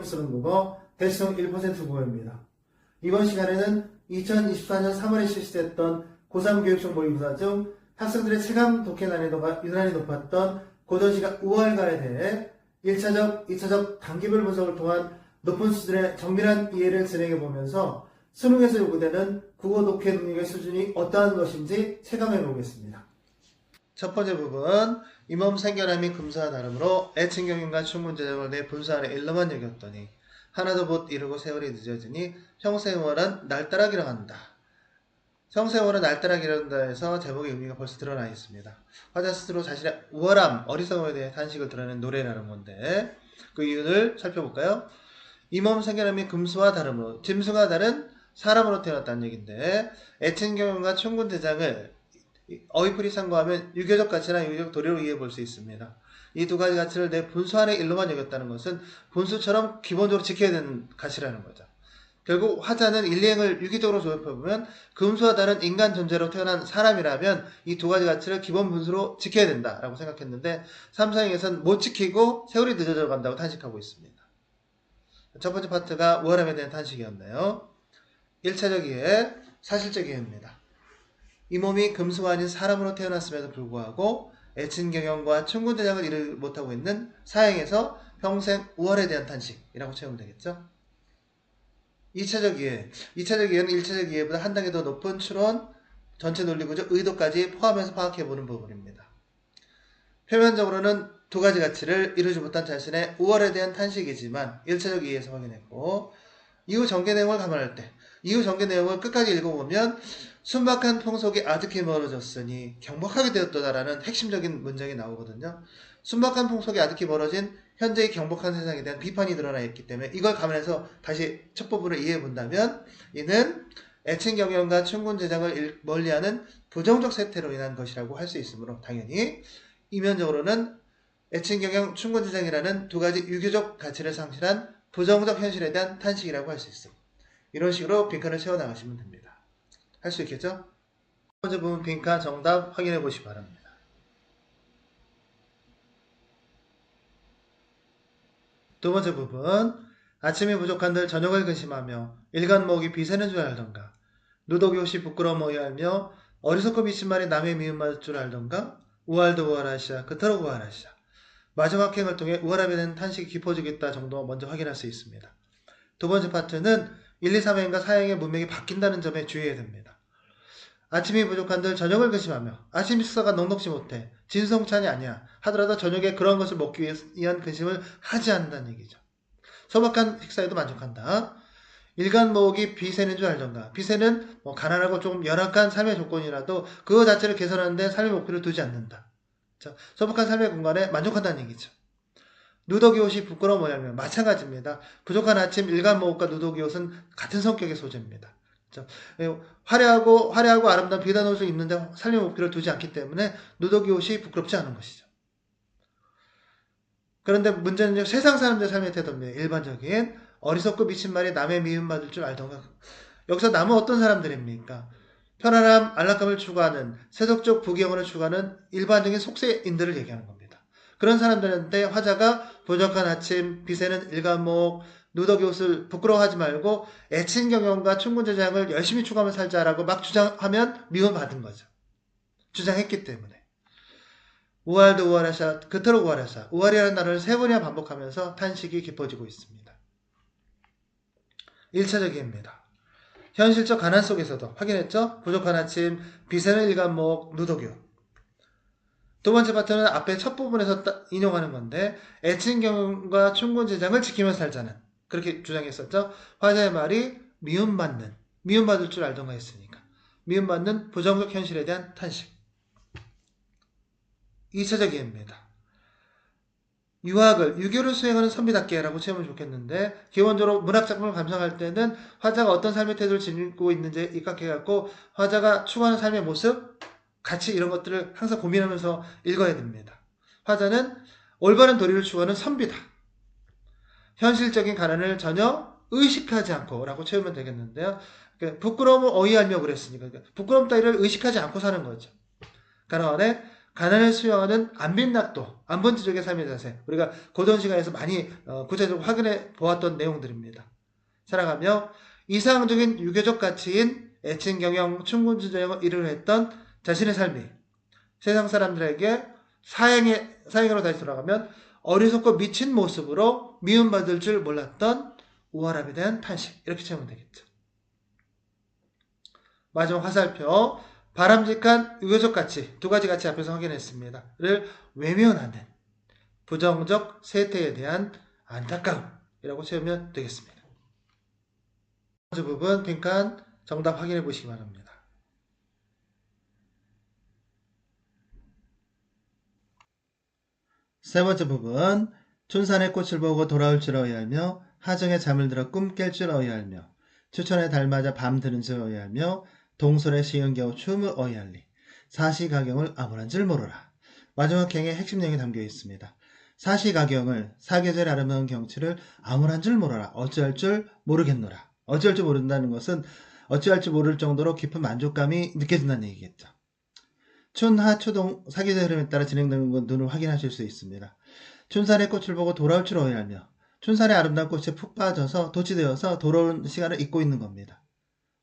쓰는 국어 대충 1% 국어입니다. 이번 시간에는 2024년 3월에 실시됐던 고3 교육청 모의고사 중 학생들의 체감 독해 난이도가 유난히 높았던 고전시가 우월가에 대해 1차적, 2차적 단계별 분석을 통한 높은 수준의 정밀한 이해를 진행해 보면서 수능에서 요구되는 국어 독해 능력의 수준이 어떠한 것인지 체감해 보겠습니다. 첫 번째 부분, 이몸 생겨남이 금수와 다름으로 애칭경인과 충분제정을 내 분수 안에 일러만 여겼더니 하나도 못 이루고 세월이 늦어지니 평생월은 날따라기라 한다. 평생월은 날따라기라 한다 해서 제목의 의미가 벌써 드러나 있습니다. 화자 스스로 자신의 우월함, 어리석음에 대해 탄식을 드러낸 노래라는 건데 그 이유를 살펴볼까요? 이몸 생겨남이 금수와 다름으로, 짐승과 다른 사람으로 태어났다는 얘기인데 애칭경인과 충분대장을 어휘풀이 참고하면 유교적 가치나 유교적 도리로 이해해 볼 수 있습니다. 이 두 가지 가치를 내 분수 안에 일로만 여겼다는 것은 분수처럼 기본적으로 지켜야 되는 가치라는 거죠. 결국 화자는 인리행을 유기적으로 조합해보면 금수와 다른 인간 존재로 태어난 사람이라면 이 두 가지 가치를 기본 분수로 지켜야 된다라고 생각했는데 삼사행에서는 못 지키고 세월이 늦어져 간다고 탄식하고 있습니다. 첫 번째 파트가 우월함에 대한 탄식이었네요. 1차적 이해, 사실적 이해입니다. 이 몸이 금수가 아닌 사람으로 태어났음에도 불구하고 애친경영과 충분대장을 이루지 못하고 있는 사행에서 평생 우월에 대한 탄식이라고 채우면 되겠죠. 2차적 이해. 2차적 이해는 1차적 이해보다 한 단계 더 높은 추론, 전체 논리구조, 의도까지 포함해서 파악해보는 부분입니다. 표면적으로는 두 가지 가치를 이루지 못한 자신의 우월에 대한 탄식이지만 1차적 이해에서 확인했고 이후 전개 내용을 감안할 때 이후 전개 내용을 끝까지 읽어보면 순박한 풍속이 아득히 멀어졌으니 경박하게 되었도다라는 핵심적인 문장이 나오거든요. 순박한 풍속이 아득히 멀어진 현재의 경박한 세상에 대한 비판이 드러나 있기 때문에 이걸 감안해서 다시 첫 부분을 이해해 본다면 이는 애칭경영과 충분제장을 멀리하는 부정적 세태로 인한 것이라고 할 수 있으므로 당연히 이면적으로는 애칭경영, 충분제장이라는 두 가지 유교적 가치를 상실한 부정적 현실에 대한 탄식이라고 할 수 있습니다. 이런 식으로 빈칸을 채워나가시면 됩니다. 할 수 있겠죠? 첫 번째 부분 빈칸 정답 확인해 보시기 바랍니다. 두 번째 부분 아침이 부족한들 저녁을 근심하며 일간목이 비세는 줄 알던가 누더기 옷이 부끄러움어야 하며 어리석고 미친 말이 남의 미움 맞을 줄 알던가 우월도 우월하시야 그토록 우월하시야 마지막 행을 통해 우월함에 대한 탄식이 깊어지겠다 정도 먼저 확인할 수 있습니다. 두 번째 파트는 1, 2, 3행과 4행의 문맥이 바뀐다는 점에 주의해야 됩니다. 아침이 부족한들 저녁을 근심하며 아침 식사가 넉넉지 못해 진성찬이 아니야 하더라도 저녁에 그런 것을 먹기 위한 근심을 하지 않는다는 얘기죠. 소박한 식사에도 만족한다. 일간목이 비세는 줄 알던가. 비세는 가난하고 조금 열악한 삶의 조건이라도 그거 자체를 개선하는 데 삶의 목표를 두지 않는다. 소박한 삶의 공간에 만족한다는 얘기죠. 누더기 옷이 부끄러워 모양이면 마찬가지입니다. 부족한 아침 일간목과 누더기 옷은 같은 성격의 소재입니다. 화려하고 아름다운 비단 옷을 입는데 삶의 목표를 두지 않기 때문에 누더기 옷이 부끄럽지 않은 것이죠. 그런데 문제는 세상 사람들의 삶의 태도입니다. 일반적인 어리석고 미친 말이 남의 미움받을 줄 알던가. 여기서 남은 어떤 사람들입니까? 편안함, 안락함을 추구하는 세속적 부귀영화를 추구하는 일반적인 속세인들을 얘기하는 겁니다. 그런 사람들한테 화자가 부족한 아침, 비세는 일간목, 누더기 옷을 부끄러워하지 말고 애칭경영과 충분제장을 열심히 추구하며 살자라고 막 주장하면 미움받은 거죠. 주장했기 때문에. 우월도 우월하샤, 그토록 우월하샤. 우월이라는 단어를 3번이나 반복하면서 탄식이 깊어지고 있습니다. 1차적 이해입니다. 현실적 가난 속에서도 확인했죠? 부족한 아침, 비세는 일간목, 누더기 옷. 두 번째 파트는 앞에 첫 부분에서 인용하는 건데 애칭경영과 충분제장을 지키면서 살자는 그렇게 주장했었죠. 화자의 말이 미움받을 줄 알던가 했으니까 미움받는 부정적 현실에 대한 탄식. 2차적 이해입니다. 유교를 수행하는 선비답게 라고 채우면 좋겠는데 기본적으로 문학작품을 감상할 때는 화자가 어떤 삶의 태도를 지니고 있는지 입각해갖고 화자가 추구하는 삶의 모습, 가치 이런 것들을 항상 고민하면서 읽어야 됩니다. 화자는 올바른 도리를 추구하는 선비다. 현실적인 가난을 전혀 의식하지 않고 라고 채우면 되겠는데요. 부끄러움을 어휘하며 그랬으니까 부끄러움 따위를 의식하지 않고 사는 거죠. 가난에 가난을 수용하는 안빈낙도, 안본지족의 삶의 자세. 우리가 고전 시간에서 많이 구체적으로 확인해 보았던 내용들입니다. 살아가며 이상적인 유교적 가치인 애칭 경영, 충군주정을 이루했던 자신의 삶이 세상 사람들에게 사행으로 다시 돌아가면 어리석고 미친 모습으로 미움받을 줄 몰랐던 우월함에 대한 탄식. 이렇게 채우면 되겠죠. 마지막 화살표. 바람직한 유교적 가치, 두 가지 가치 앞에서 확인했습니다. 를 외면하는 부정적 세태에 대한 안타까움이라고 채우면 되겠습니다. 두 번째 부분 빈칸 정답 확인해 보시기 바랍니다. 세 번째 부분 춘산의 꽃을 보고 돌아올 줄 어이하며 하정에 잠을 들어 꿈 깰 줄 어이하며 추천에 달 맞아 밤 드는 줄 어이하며 동설에 시은 겨우 춤을 어이할리 사시가경을 아무런 줄 모르라. 마지막 행의 핵심 내용이 담겨 있습니다. 사시가경을 사계절 아름다운 경치를 아무런 줄 모르라. 어찌할 줄 모르겠노라. 어찌할 줄 모른다는 것은 어찌할 줄 모를 정도로 깊은 만족감이 느껴진다는 얘기겠죠. 춘하 초동 사계절 흐름에 따라 진행되는 건 눈으로 확인하실 수 있습니다. 춘산의 꽃을 보고 돌아올 줄 어이하며 춘산의 아름다운 꽃에 푹 빠져서 도취되어서 돌아오는 시간을 잊고 있는 겁니다.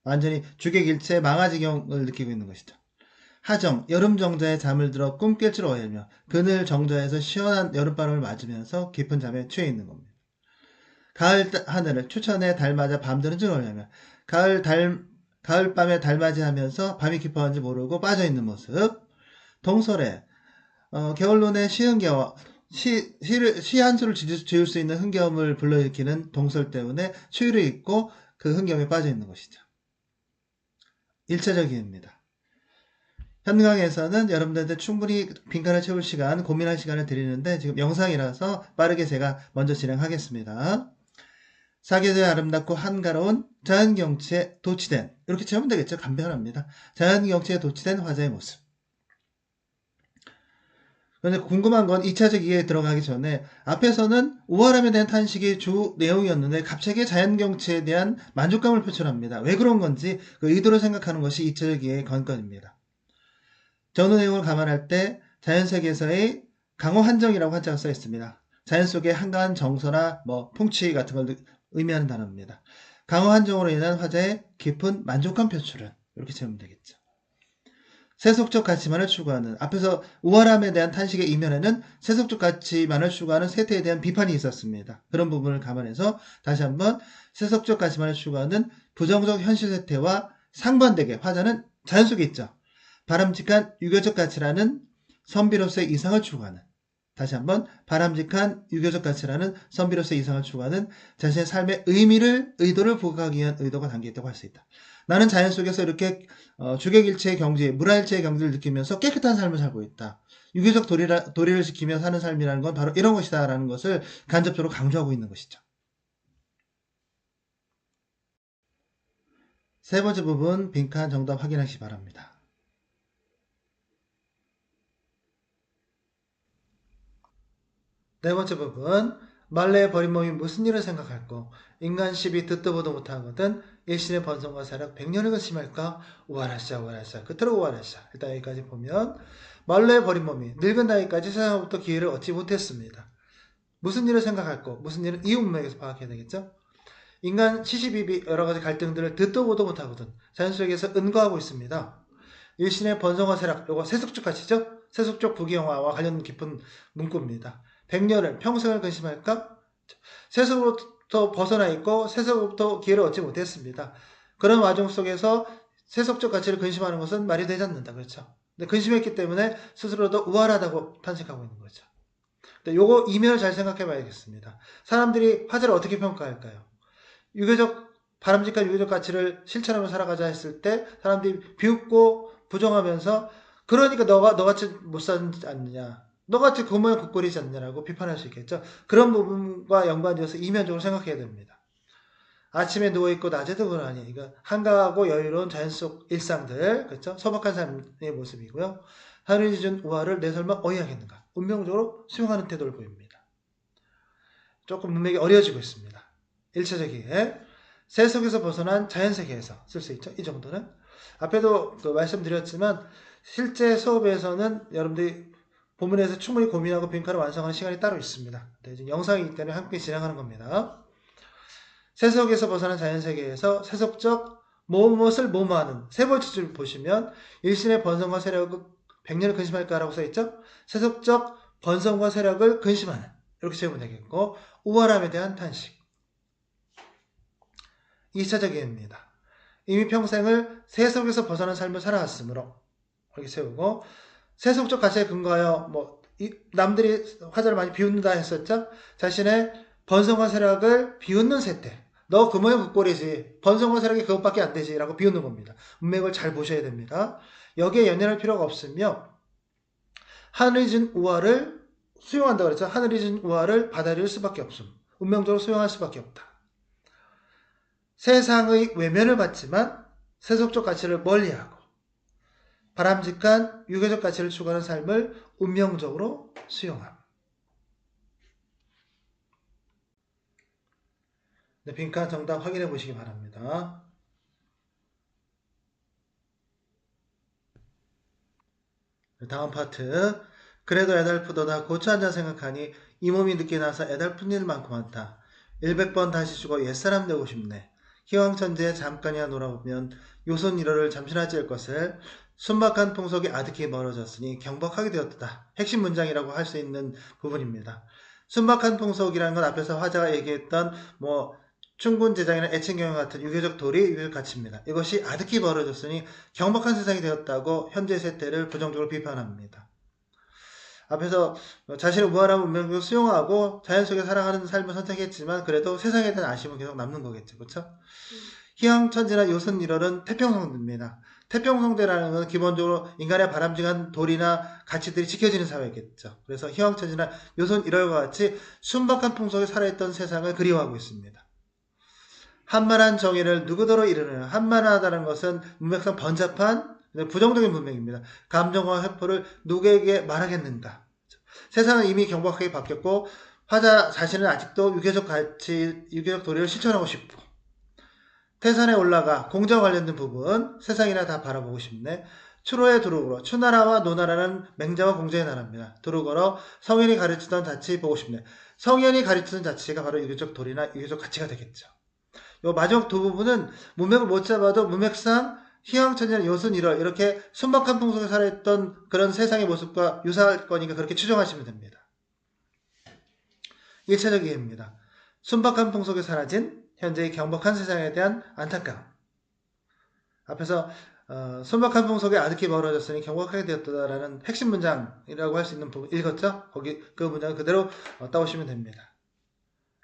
완전히 주객일체 망아지경을 느끼고 있는 것이죠. 하정, 여름 정자에 잠을 들어 꿈 깰 줄 어이하며 그늘 정자에서 시원한 여름바람을 맞으면서 깊은 잠에 취해 있는 겁니다. 가을 하늘을 추천에 달 맞아 밤드는 줄 어이하며 가을밤에 달 맞이하면서 밤이 깊어간지 모르고 빠져있는 모습. 동설에 겨울눈에 시 한 수를 지을 수 있는 흥겨움을 불러일으키는 동설 때문에 추위를 잊고 그 흥겨움에 빠져있는 것이죠. 일차적입니다. 현강에서는 여러분들한테 충분히 빈칸을 채울 시간, 고민할 시간을 드리는데 지금 영상이라서 빠르게 제가 먼저 진행하겠습니다. 사계절이 아름답고 한가로운 자연경치에 도취된, 이렇게 채우면 되겠죠. 간편합니다. 자연경치에 도취된 화자의 모습. 그런데 궁금한 건 2차적 이해에 들어가기 전에 앞에서는 우월함에 대한 탄식이 주 내용이었는데 갑자기 자연경치에 대한 만족감을 표출합니다. 왜 그런 건지 그 의도를 생각하는 것이 2차적 이해의 관건입니다. 전후 내용을 감안할 때 자연세계에서의 강호 한정이라고 한자가 써 있습니다. 자연 속의 한가한 정서나 풍치 같은 걸 의미하는 단어입니다. 강호 한정으로 인한 화자의 깊은 만족감 표출은 이렇게 채우면 되겠죠. 세속적 가치만을 추구하는, 앞에서 우월함에 대한 탄식의 이면에는 세속적 가치만을 추구하는 세태에 대한 비판이 있었습니다. 그런 부분을 감안해서 다시 한번 세속적 가치만을 추구하는 부정적 현실 세태와 상반되게 화자는 자연 속에 있죠. 바람직한 유교적 가치라는 선비로서의 이상을 추구하는, 다시 한번 바람직한 유교적 가치라는 선비로서의 이상을 추구하는 자신의 삶의 의도를 부각하기 위한 의도가 담겨있다고 할 수 있다. 나는 자연 속에서 이렇게 주객일체의 경지, 물화일체의 경지를 느끼면서 깨끗한 삶을 살고 있다. 유교적 도리를 지키며 사는 삶이라는 건 바로 이런 것이다 라는 것을 간접적으로 강조하고 있는 것이죠. 세 번째 부분 빈칸 정답 확인하시기 바랍니다. 네 번째 부분 말레의 버린 몸이 무슨 일을 생각할꼬 인간 시비 듣도 보도 못하거든 일신의 번성과 사력 백년을 근심할까 우아라샤 끝으로 우아라샤. 일단 여기까지 보면 말레의 버린 몸이 늙은 나이까지 세상으로부터 기회를 얻지 못했습니다. 무슨 일을 생각할꼬, 무슨 일은 이 운명에서 파악해야 되겠죠. 인간 시시비비 여러가지 갈등들을 듣도 보도 못하거든 자연 속에서 은거하고 있습니다. 일신의 번성과 세력, 이거 세속적 가치죠. 세속적 부귀영화와 관련 깊은 문구입니다. 백년을, 평생을 근심할까? 세속으로부터 벗어나 있고 세속으로부터 기회를 얻지 못했습니다. 그런 와중 속에서 세속적 가치를 근심하는 것은 말이 되지 않는다. 그렇죠? 근데 근심했기 때문에 스스로도 우월하다고 탄식하고 있는 거죠. 근데 요거 이면을 잘 생각해 봐야겠습니다. 사람들이 화제를 어떻게 평가할까요? 바람직한 유교적 가치를 실천하며 살아가자 했을 때 사람들이 비웃고 부정하면서 그러니까 너같이 못 사지 않느냐, 너같이 그 모양 굿거리지 않느냐라고 비판할 수 있겠죠. 그런 부분과 연관되어서 이면적으로 생각해야 됩니다. 아침에 누워있고 낮에도 그러니 그러니까 한가하고 여유로운 자연 속 일상들, 그렇죠? 소박한 삶의 모습이고요. 하늘이 준 우화를 내 설마 어이하겠는가, 운명적으로 수용하는 태도를 보입니다. 조금 문맥이 어려워지고 있습니다. 1차적이게 세속에서 벗어난 자연세계에서 쓸 수 있죠. 이 정도는 앞에도 말씀드렸지만 실제 수업에서는 여러분들이 본문에서 충분히 고민하고 빈칸을 완성하는 시간이 따로 있습니다. 이제 영상이기 때문에 함께 진행하는 겁니다. 세속에서 벗어난 자연세계에서 세속적 무엇을 모모하는 세 번째 줄 보시면 일신의 번성과 세력을 100년을 근심할까라고 써있죠. 세속적 번성과 세력을 근심하는, 이렇게 적으면 되겠고, 우월함에 대한 탄식. 2차적 이해입니다. 이미 평생을 세속에서 벗어난 삶을 살아왔으므로 이렇게 세우고, 세속적 가치에 근거하여 남들이 화자를 많이 비웃는다 했었죠. 자신의 번성과 세력을 비웃는 세태. 너 그 모양 그 꼴이지. 번성과 세력이 그것밖에 안 되지. 라고 비웃는 겁니다. 문맥을 잘 보셔야 됩니다. 여기에 연연할 필요가 없으며 하늘이 준 우화를 수용한다고 그랬죠. 하늘이 준 우화를 받아들일 수밖에 없음. 운명적으로 수용할 수밖에 없다. 세상의 외면을 받지만 세속적 가치를 멀리하고 바람직한 유교적 가치를 추구하는 삶을 운명적으로 수용함. 네, 빈칸 정답 확인해 보시기 바랍니다. 다음 파트. 그래도 애달프도다 고추 한 잔 생각하니 이 몸이 늦게 나서 애달픈 일 많고 많다. 100번 다시 죽어 옛사람 되고 싶네. 희왕천지에 잠깐이나 놀아보면 요손 일호를 잠시나 찔 것을 순박한 풍속이 아득히 멀어졌으니 경박하게 되었다. 핵심 문장이라고 할 수 있는 부분입니다. 순박한 풍속이라는 건 앞에서 화자가 얘기했던 충군제장이나 애칭경영 같은 유교적 도리, 유교적 가치입니다. 이것이 아득히 벌어졌으니 경박한 세상이 되었다고 현재 세태를 부정적으로 비판합니다. 앞에서 자신의 무한한 운명을 수용하고 자연 속에 살아가는 삶을 선택했지만 그래도 세상에 대한 아쉬움은 계속 남는 거겠죠. 그렇죠? 희왕천지나 요선일월은 태평성대입니다. 태평성대라는 건 기본적으로 인간의 바람직한 도리나 가치들이 지켜지는 사회겠죠. 그래서 희왕천지나 요선일월과 같이 순박한 풍속에 살아있던 세상을 그리워하고 있습니다. 한만한 정의를 누구더러 이르느냐. 한만하다는 것은 문맥상 번잡한 부정적인 문맥입니다. 감정과 회포를 누구에게 말하겠는가. 세상은 이미 경박하게 바뀌었고 화자 자신은 아직도 유교적 가치, 유교적 도리를 실천하고 싶고 태산에 올라가 공자와 관련된 부분 세상이나 다 바라보고 싶네. 추로의 두루거러 추나라와 노나라는 맹자와 공자의 나라입니다. 두루거러 성현이 가르치던 자치 보고 싶네. 성현이 가르치던 자치가 바로 유교적 도리나 유교적 가치가 되겠죠. 요 마지막 두 부분은 문맥을 못 잡아도 문맥상 희왕천지나 요순일월 이렇게 순박한 풍속에 살아있던 그런 세상의 모습과 유사할 거니까 그렇게 추정하시면 됩니다. 1차적 이해입니다. 순박한 풍속에 사라진 현재의 경박한 세상에 대한 안타까움. 앞에서 순박한 풍속에 아득히 멀어졌으니 경박하게 되었다라는 핵심 문장이라고 할 수 있는 부분 읽었죠? 거기 그 문장을 그대로 따오시면 됩니다.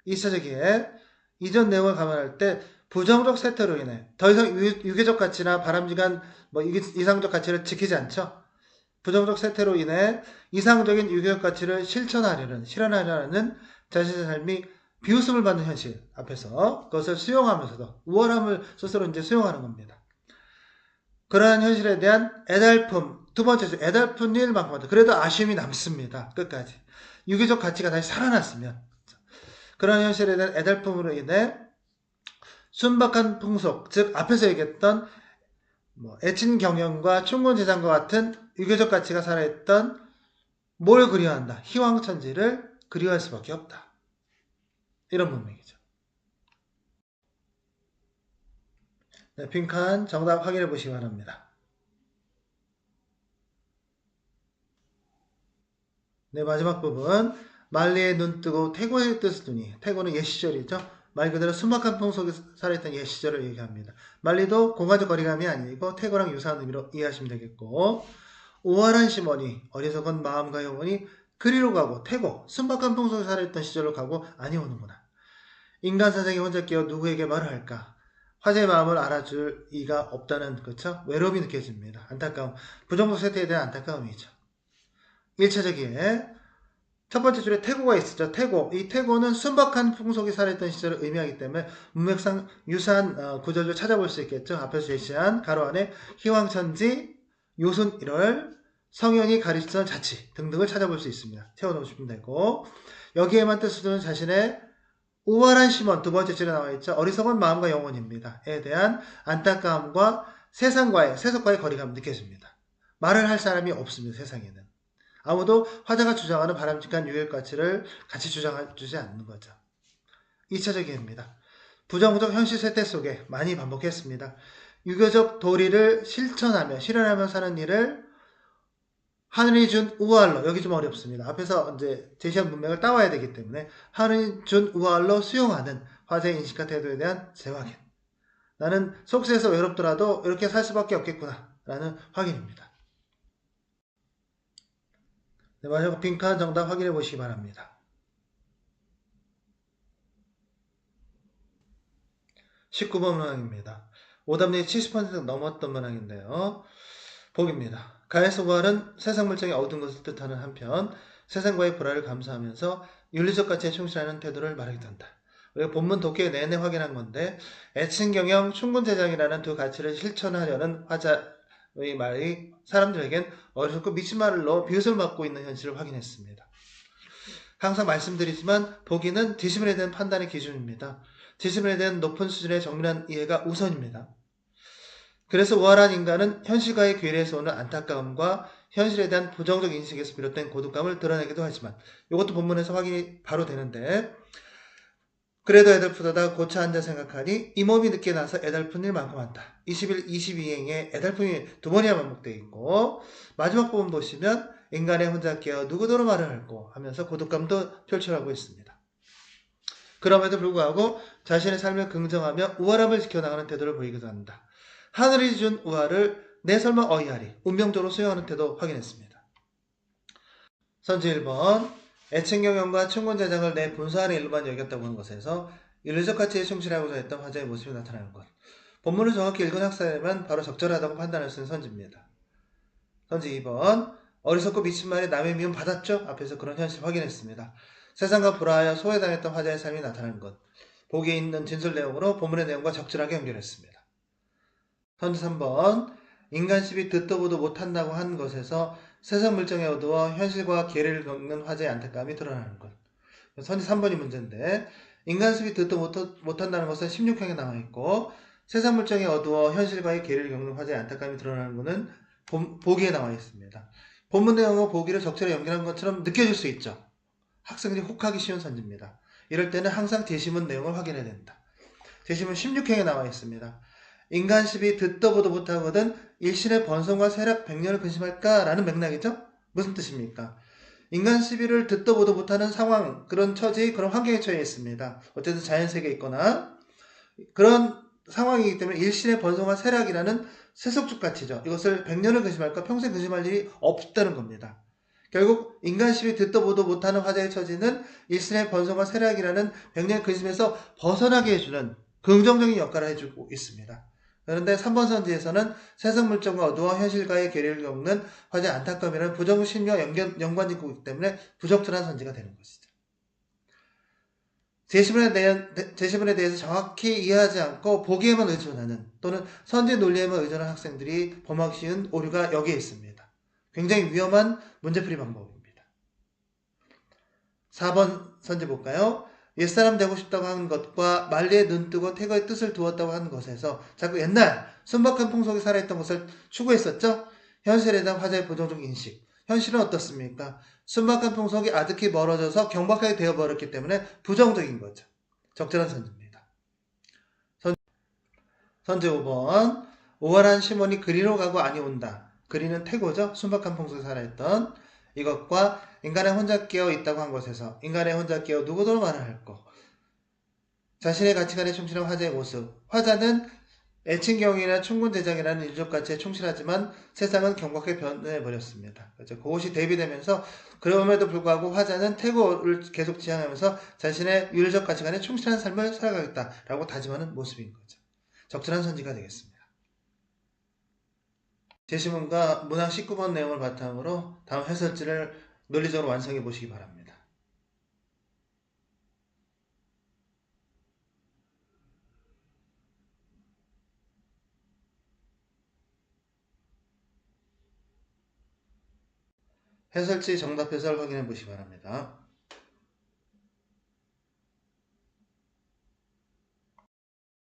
2차적 이해. 이전 내용을 감안할 때 부정적 세태로 인해 더 이상 유교적 가치나 바람직한 이상적 가치를 지키지 않죠. 부정적 세태로 인해 이상적인 유교적 가치를 실현하려는 자신의 삶이 비웃음을 받는 현실 앞에서 그것을 수용하면서도 우월함을 스스로 이제 수용하는 겁니다. 그러한 현실에 대한 애달픔, 두 번째 주 애달픈 일만큼 하다. 그래도 아쉬움이 남습니다. 끝까지. 유교적 가치가 다시 살아났으면. 그런 현실에 대한 애달픔으로 인해 순박한 풍속, 즉 앞에서 얘기했던 애친 경영과 충곤재장과 같은 유교적 가치가 살아있던 뭘 그리워한다? 희왕천지를 그리워할 수밖에 없다. 이런 문맥이죠. 네, 빈칸 정답 확인해 보시기 바랍니다. 네, 마지막 부분. 만리의 눈 뜨고 태고의 뜻을 두니. 태고는 옛 시절이죠. 말 그대로 순박한 풍속에 살아있던 옛 시절을 얘기합니다. 만리도 공간적 거리감이 아니고 태고랑 유사한 의미로 이해하시면 되겠고, 오활한 시머니, 어리석은 마음과 영혼이 그리로 가고 태고, 순박한 풍속에 살아있던 시절로 가고 아니오는구나. 인간 사생이 혼자 끼어 누구에게 말을 할까? 화제의 마음을 알아줄 이가 없다는 그렇죠? 외로움이 느껴집니다. 안타까움, 부정적 세태에 대한 안타까움이죠. 1차적 이해. 첫 번째 줄에 태고가 있었죠. 태고. 이 태고는 순박한 풍속이 살아있던 시절을 의미하기 때문에 문맥상 유사한 구절을 찾아볼 수 있겠죠. 앞에서 제시한 가로 안에 희왕천지, 요순 1월, 성현이 가르치던 자치 등등을 찾아볼 수 있습니다. 채워놓으시면 되고 여기에만 뜻을 두는 자신의 우월한 심원 두 번째 줄에 나와있죠. 어리석은 마음과 영혼입니다. 에 대한 안타까움과 세상과의 세속과의 거리감이 느껴집니다. 말을 할 사람이 없습니다. 세상에는. 아무도 화자가 주장하는 바람직한 유혈 가치를 같이 주장해주지 않는 거죠. 2차적 이해입니다. 부정적 현실 세태 속에 많이 반복했습니다. 유교적 도리를 실현하며 사는 일을 하늘이 준 우월로, 여기 좀 어렵습니다. 앞에서 이제 제시한 문맥을 따와야 되기 때문에 하늘이 준 우월로 수용하는 화자의 인식과 태도에 대한 재확인. 나는 속세에서 외롭더라도 이렇게 살 수밖에 없겠구나 라는 확인입니다. 네, 마지막 빈칸 정답 확인해 보시기 바랍니다. 19번 문항입니다. 오답률이 70% 넘었던 문항인데요. 복입니다. 가에서 부활은 세상 물정이 어두운 것을 뜻하는 한편 세상과의 불화를 감수하면서 윤리적 가치에 충실하는 태도를 말하기도 한다. 우리가 본문 독해 내내 확인한 건데 애칭경영, 충군제장이라는 두 가치를 실천하려는 화자의 말이 사람들에겐 어리석고 미친 말로 비웃을 맞고 있는 현실을 확인했습니다. 항상 말씀드리지만 보기는 지시문에 대한 판단의 기준입니다. 지시문에 대한 높은 수준의 정밀한 이해가 우선입니다. 그래서 우월한 인간은 현실과의 괴리에서 오는 안타까움과 현실에 대한 부정적 인식에서 비롯된 고독감을 드러내기도 하지만 이것도 본문에서 확인이 바로 되는데 그래도 애달프다 고쳐 앉아 생각하니 이 몸이 늦게 나서 애달픈 일 많고 많다. 21, 22행에 애달픔이 두 번이나 반복되어 있고 마지막 부분 보시면 인간의 혼자 깨어 누구더러 말을 할고 하면서 고독감도 표출하고 있습니다. 그럼에도 불구하고 자신의 삶을 긍정하며 우월함을 지켜나가는 태도를 보이기도 한다. 하늘이 준 우화를 내 설마 어이하리 운명적으로 수용하는 태도 확인했습니다. 선지 1번 애칭경영과 충곤제장을 내 본사안의 일로만 여겼다고 하는 것에서 윤리적 가치에 충실하고자 했던 화자의 모습이 나타나는 것. 본문을 정확히 읽은 학생이라면 바로 적절하다고 판단할 수 있는 선지입니다. 선지 2번 어리석고 미친 말에 남의 미움 받았죠? 앞에서 그런 현실 확인했습니다. 세상과 불화하여 소외당했던 화자의 삶이 나타나는 것. 보기에 있는 진술 내용으로 본문의 내용과 적절하게 연결했습니다. 선지 3번 인간십이 듣도 보도 못한다고 한 것에서 세상 물정에 어두워 현실과 괴리를 겪는 화자의 안타까움이 드러나는 것. 선지 3번이 문제인데 인간십이 듣도 못한다는 것은 16행에 나와있고 세상 물정에 어두워 현실과의 괴리를 겪는 화자의 안타까움이 드러나는 것은 보기에 나와 있습니다. 본문 내용과 보기를 적절히 연결한 것처럼 느껴질 수 있죠. 학생들이 혹하기 쉬운 선지입니다. 이럴 때는 항상 제시문 내용을 확인해야 된다. 제시문 16행에 나와 있습니다. 인간십이 듣도 보도 못하거든 일신의 번성과 세력 백년을 근심할까? 라는 맥락이죠. 무슨 뜻입니까? 인간 시비를 듣도 보도 못하는 상황, 그런 처지, 그런 환경에 처해 있습니다. 어쨌든 자연세계에 있거나 그런 상황이기 때문에 일신의 번성과 세락이라는 세속적 가치죠. 이것을 100년을 근심할까? 평생 근심할 일이 없다는 겁니다. 결국 인간 시비 듣도 보도 못하는 화자의 처지는 일신의 번성과 세락이라는 100년 근심에서 벗어나게 해주는 긍정적인 역할을 해주고 있습니다. 그런데 3번 선지에서는 세상 물정과 어두워 현실과의 괴리를 겪는 화자의 안타까움이라는 부정심리와 연관짓고 있기 때문에 부적절한 선지가 되는 것이죠. 제시문에 대해서 정확히 이해하지 않고 보기에만 의존하는 또는 선지 논리에만 의존하는 학생들이 범하기 쉬운 오류가 여기에 있습니다. 굉장히 위험한 문제풀이 방법입니다. 4번 선지 볼까요? 옛사람 되고 싶다고 하는 것과 만리에 눈뜨고 태거의 뜻을 두었다고 하는 것에서 자꾸 옛날 순박한 풍속이 살아있던 것을 추구했었죠? 현실에 대한 화자의 부정적 인식. 현실은 어떻습니까? 순박한 풍속이 아득히 멀어져서 경박하게 되어버렸기 때문에 부정적인 거죠. 적절한 선지입니다. 선지 5번 오월한 시몬이 그리로 가고 아니 온다. 그리는 태고죠. 순박한 풍속이 살아있던 이것과 인간의 혼자 깨어 있다고 한 것에서 인간의 혼자 깨어 누구도 말을 할거 자신의 가치관에 충실한 화자의 모습. 화자는 애칭경이나 충군대장이라는 인적 가치에 충실하지만 세상은 경박하게 변해버렸습니다. 그렇죠? 그것이 대비되면서 그럼에도 불구하고 화자는 태고를 계속 지향하면서 자신의 윤리적 가치관에 충실한 삶을 살아가겠다라고 다짐하는 모습인 거죠. 적절한 선지가 되겠습니다. 제시문과 문항 19번 내용을 바탕으로 다음 해설지를 논리적으로 완성해 보시기 바랍니다. 해설지 정답 해설 확인해 보시기 바랍니다.